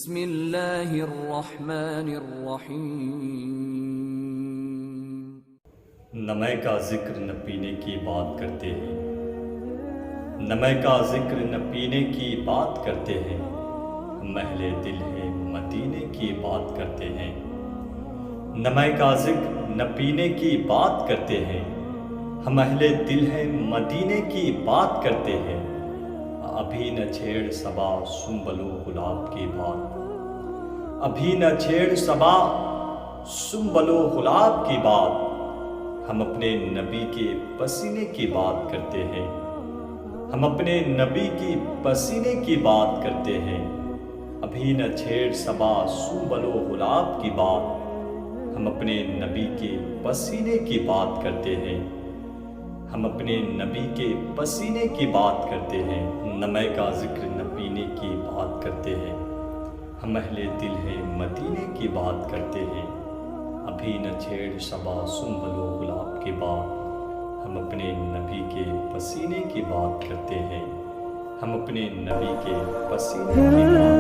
بسم اللہ الرحمن الرحیم۔ نہ میں کا ذکر نہ پینے کی بات کرتے ہیں، نہ میں کا ذکر نہ پینے کی بات کرتے ہیں، ہم اہل دل ہیں مدینے کی بات کرتے ہیں۔ نہ میں کا ذکر نہ پینے کی بات کرتے ہیں، ہم اہل دل ہیں مدینے کی بات کرتے ہیں۔ ابھی نہ چھیڑ صبا سنبل و گلاب کی بات، ابھی نہ چھیڑ صبا سنبل و گلاب کی بات، ہم اپنے نبی کے پسینے کی بات کرتے ہیں، ہم اپنے نبی کی پسینے کی بات کرتے ہیں۔ ابھی نہ چھیڑ صبا سنبل و گلاب کی بات، ہم اپنے نبی کے پسینے کی بات کرتے ہیں، ہم اپنے نبی کے پسینے کی بات کرتے ہیں۔ نہ میں کا ذکر نہ پینے کی بات کرتے ہیں، ہم اہل دل ہیں مدینے کی بات کرتے ہیں۔ ابھی نہ چھیڑ صبا سنبل و گلاب کی بات، ہم اپنے نبی کے پسینے کی بات کرتے ہیں، ہم اپنے نبی کے پسینے کی بات